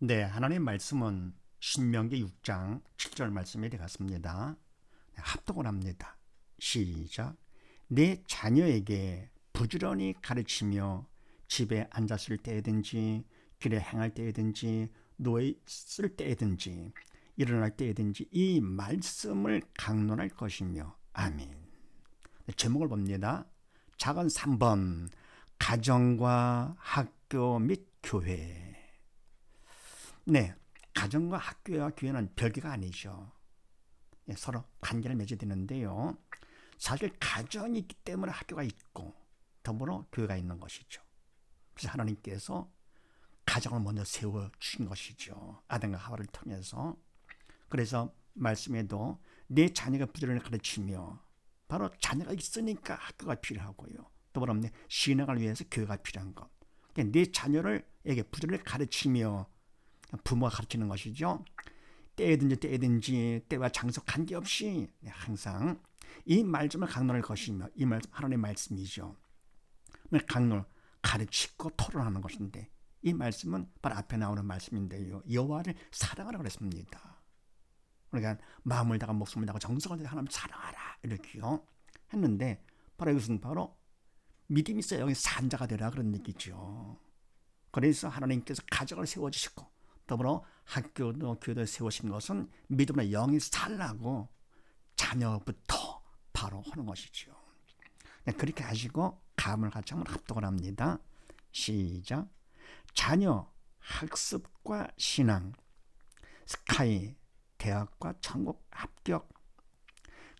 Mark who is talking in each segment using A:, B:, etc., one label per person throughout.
A: 네, 하나님 말씀은 신명기 6장 7절 말씀이 되겠습니다. 네, 합독을 합니다. 시작. 내 자녀에게 부지런히 가르치며 집에 앉았을 때든지 길에 행할 때든지 누워 있을 때든지 일어날 때든지 이 말씀을 강론할 것이며 아멘. 네, 제목을 봅니다. 작은 3번 가정과 학교 및 교회. 네, 가정과 학교와 교회는 별개가 아니죠. 예, 서로 관계를 맺어야 되는데요. 사실 가정이 있기 때문에 학교가 있고 더불어 교회가 있는 것이죠. 그래서 하나님께서 가정을 먼저 세워주신 것이죠. 아담과 하와를 통해서. 그래서 말씀에도 내 자녀가 부지런히 가르치며 바로 자녀가 있으니까 학교가 필요하고요. 더불어 신앙을 위해서 교회가 필요한 것. 그러니까 내 자녀를에게 부지런히 가르치며 부모가 가르치는 것이죠. 때든지 때와 장소 관계없이 항상 이 말씀을 강론할 것이며 이 말씀 하나님의 말씀이죠. 강론 가르치고 토론하는 것인데 이 말씀은 바로 앞에 나오는 말씀인데요. 여호와를 사랑하라 그랬습니다. 그러니까 마음을 다하고 목숨을 다하고 정성을 다하고 하나님 사랑하라 이렇게요 했는데 바로 이것은 바로 믿음이 있어야 여기 산자가 되라 그런 얘기죠. 그래서 하나님께서 가정을 세워주시고 더불어 학교도 교회도 세우신 것은 믿음의 영이 살라고 자녀부터 바로 하는 것이죠. 그렇게 하시고 가문을 같이 한번 합독을 합니다. 시작. 자녀 학습과 신앙 스카이 대학과 천국 합격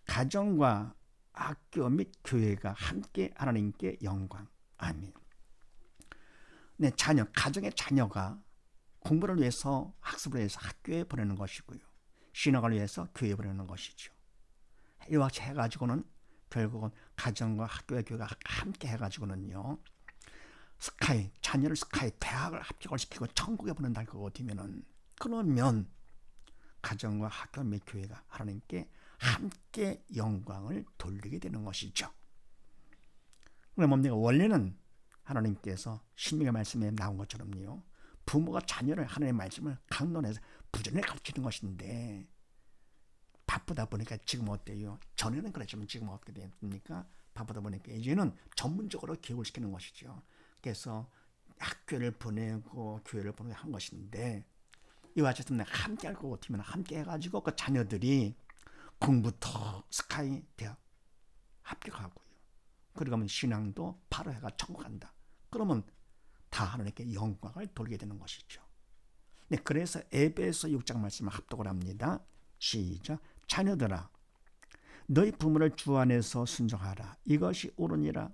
A: 가정과 학교 및 교회가 함께 하나님께 영광 아멘. 네, 자녀 가정의 자녀가 공부를 위해서 학습을 위해서 학교에 보내는 것이고요. 신학을 위해서 교회에 보내는 것이죠. 이와 같이 해가지고는 결국은 가정과 학교와 교회가 함께 해가지고는요. 스카이 자녀를 스카이 대학을 합격을 시키고 천국에 보낸다는 거 되면은 그러면 가정과 학교 및 교회가 하나님께 함께 영광을 돌리게 되는 것이죠. 그럼 뭡니까? 원래는 하나님께서 신명의 말씀에 나온 것처럼요. 부모가 자녀를 하나님의 말씀을 강론해서 부지런히 가르치는 것인데 바쁘다 보니까 지금 어때요? 전에는 그랬지만 지금 어떻게 됩니까? 바쁘다 보니까 이제는 전문적으로 교육을 시키는 것이죠. 그래서 학교를 보내고 교회를 보내고 한 것인데 이와 같이 함께 할 것 같으면 함께 해가지고 그 자녀들이 공부터 스카이 대학 합격하고요. 그러면 신앙도 바로 해가 천국 간다. 그러면 다 하나님께 영광을 돌리게 되는 것이죠. 네, 그래서 에베소 6장 말씀을 합독을 합니다. 시작. 자녀들아 너희 부모를 주 안에서 순종하라. 이것이 옳으니라.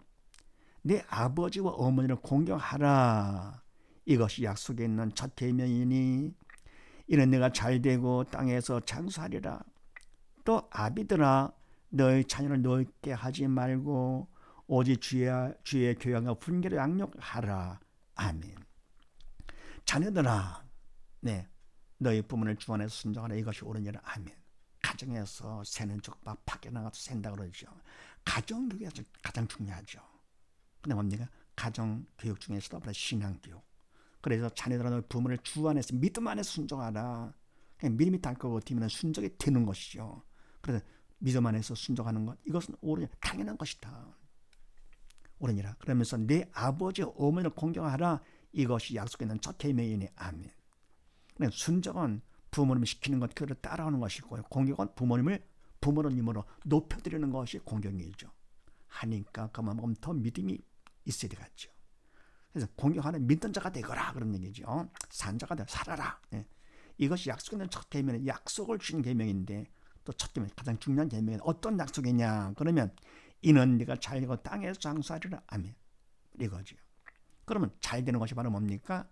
A: 내 아버지와 어머니를 공경하라. 이것이 약속에 있는 첫 계명이니 이는 내가 잘되고 땅에서 장수하리라. 또 아비들아 너희 자녀를 노엽게 하지 말고 오직 주의 교양과 훈계를 양육하라. 아멘. 자녀들아, 네, 너희 부모를 주 안에서 순종하라. 이것이 옳으니라. 아멘. 가정에서 새는 족밥 밖에 나가서 샌다 그러죠. 가정교육이 가장 중요하죠. 근데 뭡니까? 가정교육 중에서도 바로 신앙교육. 그래서 자녀들아 너희 부모를 주 안에서 믿음 안에서 순종하라. 믿음이 닿을 것 같으면 순종이 되는 것이죠. 그래서 믿음 안에서 순종하는 것 이것은 옳으니 당연한 것이다. 옳으니라. 그러면서 내 아버지 어머니를 공경하라. 이것이 약속에 있는 첫 계명이니 아멘. 순종은 부모님이 시키는 것 그대로 따라오는 것이고 공경은 부모님으로 높여드리는 것이 공경이죠. 하니까 그만큼 더 믿음이 있어야 되겠죠. 그래서 공경하는 믿는 자가 되거라 그런 얘기죠. 산 자가 되어 살아라. 네. 이것이 약속에 있는 첫 계명은 약속을 주신 계명인데 또 첫 계명 가장 중요한 계명은 어떤 약속이냐 그러면 이는 네가 잘되고 땅에서 장수하리라. 아멘. 이거죠. 그러면 잘 되는 것이 바로 뭡니까?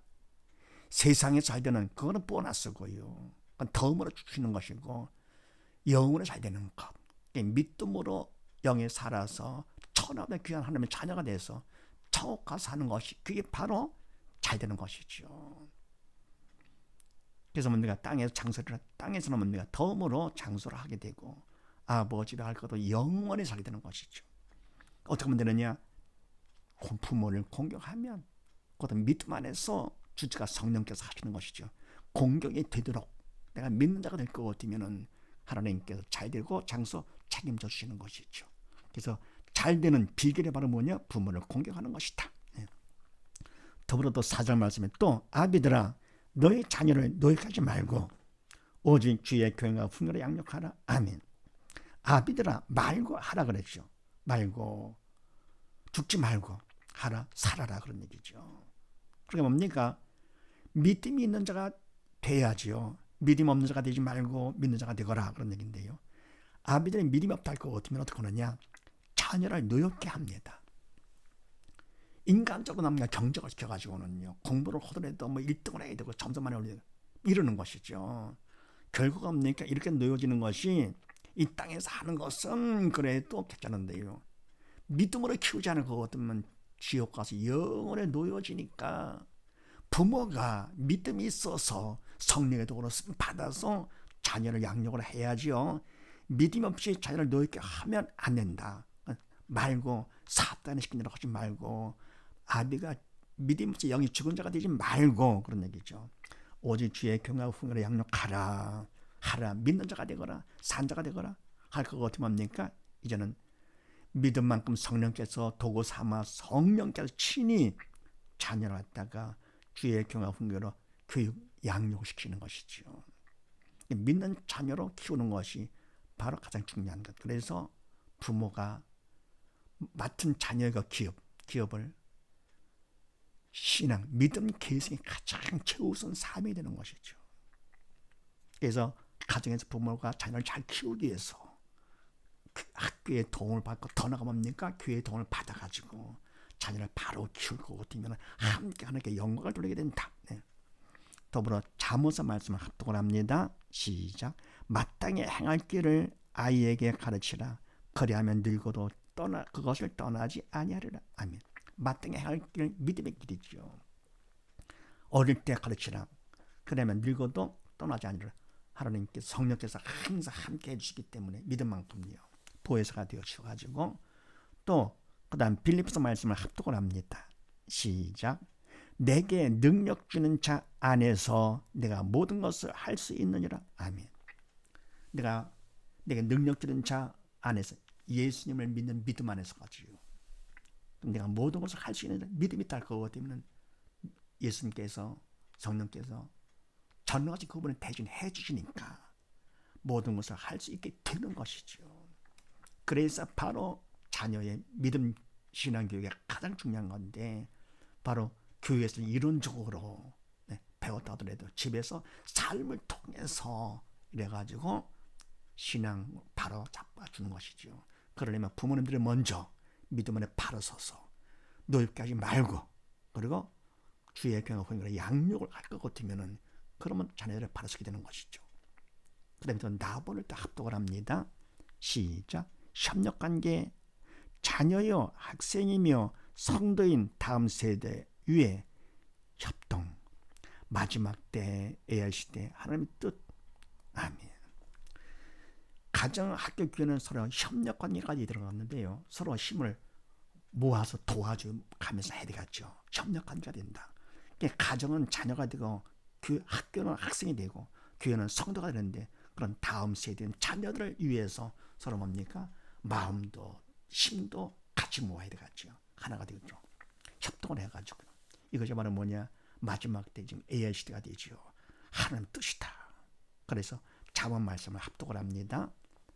A: 세상에 잘 되는 그거는 보너스고요. 그건 덤으로 주시는 것이고 영으로 잘 되는 것. 믿음으로 영에 살아서 천하의 귀한 하나님의 자녀가 돼서 천국 가서 사는 것이 그게 바로 잘 되는 것이죠. 그래서 뭡니까? 땅에서 장수를 땅에서는 뭡니까? 덤으로 장수를 하게 되고 아버지를 할 것도 영원히 살게 되는 것이죠. 어떻게 하면 되느냐? 부모를 공경하면 그것도 믿음 안에서 주체가 성령께서 하시는 것이죠. 공경이 되도록 내가 믿는 자가 될 것 같으면은 하나님께서 잘 되고 장소 책임져 주시는 것이죠. 그래서 잘 되는 비결이 바로 뭐냐? 부모를 공경하는 것이다. 더불어 또 4절 말씀에 또 아비들아 너희 자녀를 노역하지 말고 오직 주의 교회가 풍요를 양육하라. 아멘. 아비들아 말고 하라 그랬죠. 말고 죽지 말고 하라 살아라 그런 얘기죠. 그게 뭡니까? 믿음이 있는 자가 돼야지요. 믿음 없는 자가 되지 말고 믿는 자가 되거라 그런 얘기인데요. 아비들이 믿음이 없다 할 것 같으면 어떻게 하느냐? 자녀를 노엽게 합니다. 인간적으로 남녀 경적을 시켜가지고는요. 공부를 하더라도 뭐 1등을 해야 되고 점수만 올리고 이러는 것이죠. 결과가 없으니까 이렇게 놓여지는 것이 이 땅에서 하는 것은 그래도 괜찮은데요. 믿음으로 키우지 않을 것 같으면 지옥 가서 영원히 놓여지니까 부모가 믿음이 있어서 성령의 도구로 받아서 자녀를 양육을 해야지요. 믿음 없이 자녀를 놓이게 하면 안 된다. 말고 사단에 시키느라 하지 말고 아비가 믿음 없이 영이 죽은 자가 되지 말고 그런 얘기죠. 오직 주의 경외하고 풍요를 양육하라. 하라. 믿는 자가 되거라. 산 자가 되거라. 할 것 같으면 뭡니까? 이제는 믿음만큼 성령께서 도구 삼아 성령께서 친히 자녀를 갖다가 주의 경외하고 풍요로 교육 양육시키는 것이죠. 믿는 자녀로 키우는 것이 바로 가장 중요한 것. 그래서 부모가 맡은 자녀의 기업을 신앙, 믿음 계승이 가장 최우선 삶이 되는 것이죠. 그래서 가정에서 부모가 자녀를 잘 키우기 위해서 학교의 도움을 받고 더 나가뭡니까? 교회의 도움을 받아가지고 자녀를 바로 키울 것 같으면 함께 하나님께 영광을 돌리게 된다. 네. 더불어 잠언서 말씀을 합독을 합니다. 시작. 마땅히 행할 길을 아이에게 가르치라. 그리하면 늙어도 그것을 떠나지 아니하리라. 아멘. 마땅히 행할 길 믿음의 길이죠. 어릴 때 가르치라. 그러면 늙어도 떠나지 아니하리라. 하나님께서 성령께서 항상 함께 해주시기 때문에 믿음만큼요. 보혜사가 되어 주셔가지고 또 그다음 빌립보서 말씀을 합독을 합니다. 시작. 내게 능력 주는 자 안에서 내가 모든 것을 할 수 있느니라. 아멘. 내게 능력 주는 자 안에서 예수님을 믿는 믿음 안에서 가지요. 내가 모든 것을 할 수 있는 믿음이 있다 할 것 같으면 예수님께서 성령께서 전능하신 그분을 대신해 주시니까 모든 것을 할 수 있게 되는 것이죠. 그래서 바로 자녀의 믿음 신앙교육이 가장 중요한 건데 바로 교회에서 이론적으로 배웠다 하더라도 집에서 삶을 통해서 이래가지고 신앙 바로 잡아주는 것이죠. 그러려면 부모님들이 먼저 믿음 안에 바로 서서 노엽게 하지 말고 그리고 주의 경외 후임으로 양육을 할 것 같으면은 그러면 자녀들을 바로 서게 되는 것이죠. 그 다음에 또 나본을 또 합독을 합니다. 시작. 협력관계 자녀여 학생이며 성도인 다음 세대 위에 협동 마지막 때 AI 시대 하나님의 뜻. 아멘. 가정 학교 교회는 서로 협력관계까지 들어갔는데요. 서로 힘을 모아서 도와주면서 해야 되겠죠. 협력관계가 된다. 가정은 자녀가 되고 그 학교는 학생이 되고 교회는 성도가 되는데 그런 다음 세대인 자녀들을 위해서 서로 뭡니까? 마음도 힘도 같이 모아야 되겠죠. 하나가 되겠죠. 협동을 해가지고 이것이 바로 뭐냐? 마지막 때 지금 AI 시대가 되죠. 하나님 뜻이다. 그래서 잠언 말씀을 합독을 합니다.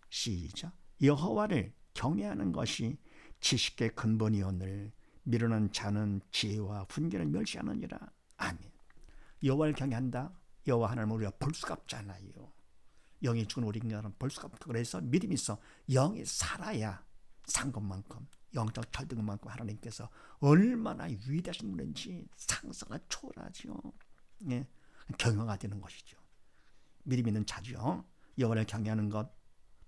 A: 시작. 여호와를 경외하는 것이 지식의 근본이오늘 미루는 자는 지혜와 훈계를 멸시하느니라. 아멘. 여호와를 경외한다. 여호와 하나님을 우리가 볼 수가 없잖아요. 영이 죽은 우리 인간은 볼 수가 없고 그래서 믿음이 있어 영이 살아야 산 것만큼 영적 철든만큼 하나님께서 얼마나 위대하신 분인지 상상을 초월하죠. 예, 경외가 되는 것이죠. 믿음 있는 자죠. 여호와를 경외하는 것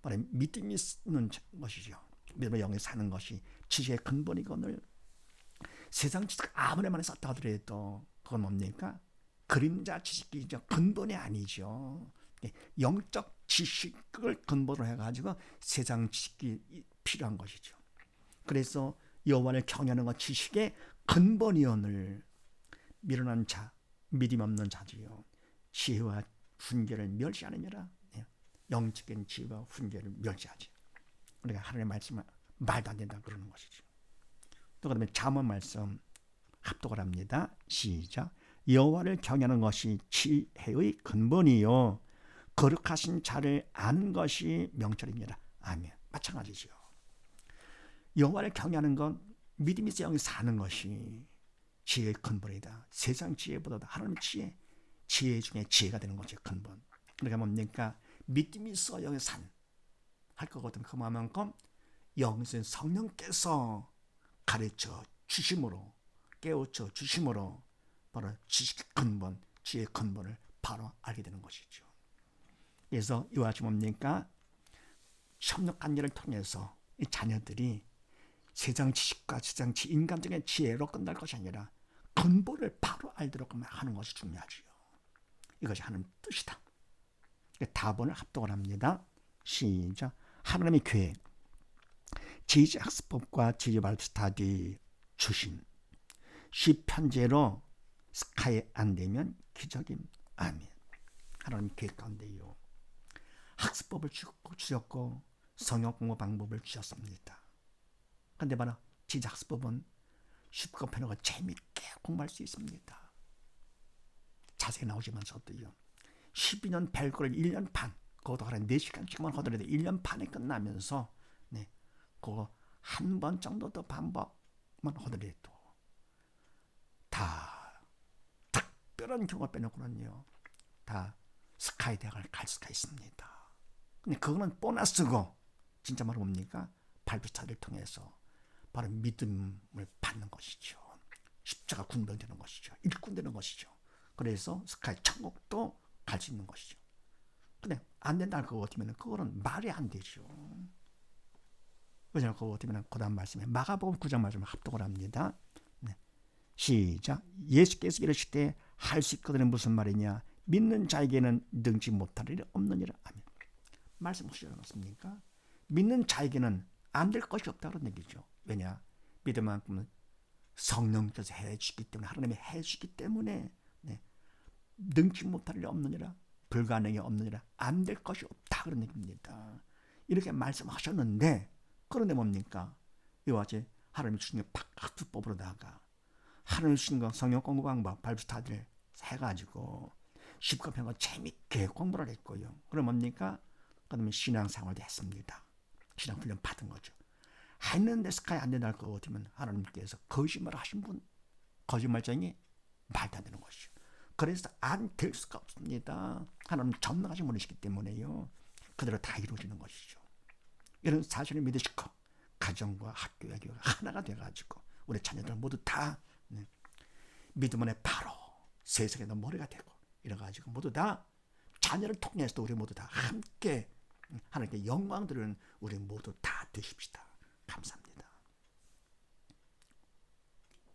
A: 바로 믿음이 있는 것이죠. 믿음의 영에 사는 것이 지식의 근본이거늘 세상 지식 아무리 많이 쌓다 하더라도 그건 뭡니까? 그림자 지식이죠. 근본이 아니죠. 영적 지식을 근본으로 해가지고 세상 지식이 필요한 것이죠. 그래서 여호와를 경외하는 것 지식의 근본이오늘 미련한 자, 믿음 없는 자지요. 지혜와 훈계를 멸시하느니라. 영적인 지혜와 훈계를 멸시하지. 우리가 하나님의 말씀은 말도 안 된다 그러는 것이죠. 또 그다음에 잠언 말씀 합독을 합니다. 시작. 여호와를 경외하는 것이 지혜의 근본이요 거룩하신 자를 아는 것이 명철입니다. 아멘. 마찬가지죠. 여호와를 경외하는 건 믿음이 있어 영이 사는 것이 지혜의 근본이다. 세상 지혜보다 하나님의 지혜 중에 지혜가 되는 것이 근본. 그러니까 뭡니까? 믿음이 있어 영이 산 할 거거든. 그만큼 영신 성령께서 가르쳐 주심으로 깨우쳐 주심으로 바로 지식 근본, 지혜의 근본을 바로 알게 되는 것이죠. 그래서 이와 같이 뭡니까? 협력 관계를 통해서 이 자녀들이 세상 지식과 세상 인간적인 지혜로 끝날 것이 아니라 근본을 바로 알도록 하는 것이 중요하지요. 이것이 하나님의 뜻이다. 다본을 합독을 합니다. 시작. 하나님의 계획, 지지학습법과 지지발표 스타디 주심, 시편제로 스카이 안 되면 기적임. 아멘. 하나님 계획 가운데요. 학습법을 주셨고 성경 공부 방법을 주셨습니다. 그런데 바로 지지학습법은 쉽고 편하고 재밌게 공부할 수 있습니다. 자세히 나오지만서도요. 12년 별거를 1년 반, 그것도 한 4시간씩만 하더라도 1년 반에 끝나면서 그거 한 번 정도 더 반복만 하더라도 다 특별한 경우 빼놓고는요. 다 스카이 대학을 갈 수가 있습니다. 근데 그거는 보너스고 진짜 말로 뭡니까? 발표차를 통해서 바로 믿음을 받는 것이죠. 십자가 군병되는 것이죠. 일꾼 되는 것이죠. 그래서 스카이 천국도 갈 수 있는 것이죠. 근데 안 된다 그거 같으면 그거는 말이 안 되죠. 그래서 그거 같으면 그 다음 말씀에 마가복음 9장 말씀을 합독을 합니다. 시작. 예수께서 이르시되 할 수 있거든은 무슨 말이냐? 믿는 자에게는 능지 못할 일이 없느니라. 아멘. 말씀 혹시 알았습니까? 믿는 자에게는 안 될 것이 없다는 얘기죠. 왜냐? 믿음만큼은 성령께서 해주기 때문에 하나님이 해주기 때문에 능지 못할 일이 없느니라. 불가능이 없느니라. 안 될 것이 없다 그런 얘기입니다. 이렇게 말씀하셨는데 그런데 뭡니까? 이와 같이 하나님이 주신 학습법으로다가 하나님이 주신 거 성경 공부 방법 발표타들 해가지고 쉽고 편하고 재밌게 공부를 했고요. 그럼 뭡니까? 그다음에 신앙생활도 했습니다. 신앙훈련 받은 거죠. 했는데 스카이 안 된다 할 것 같으면 하나님께서 거짓말을 하신 분, 거짓말쟁이 말도 안 되는 것이죠. 그래서 안 될 수가 없습니다. 하나님 전능하신 분이시기 때문에요. 그대로 다 이루어지는 것이죠. 이런 사실을 믿으시고 가정과 학교와 교회가 하나가 돼가지고 우리 자녀들 모두 다 믿음 안에 바로 세상에도 머리가 되고 이래가지고 모두 다 자녀를 통해서도 우리 모두 다 함께 하나님께 영광 드리는 우리 모두 다 되십시다. 감사합니다.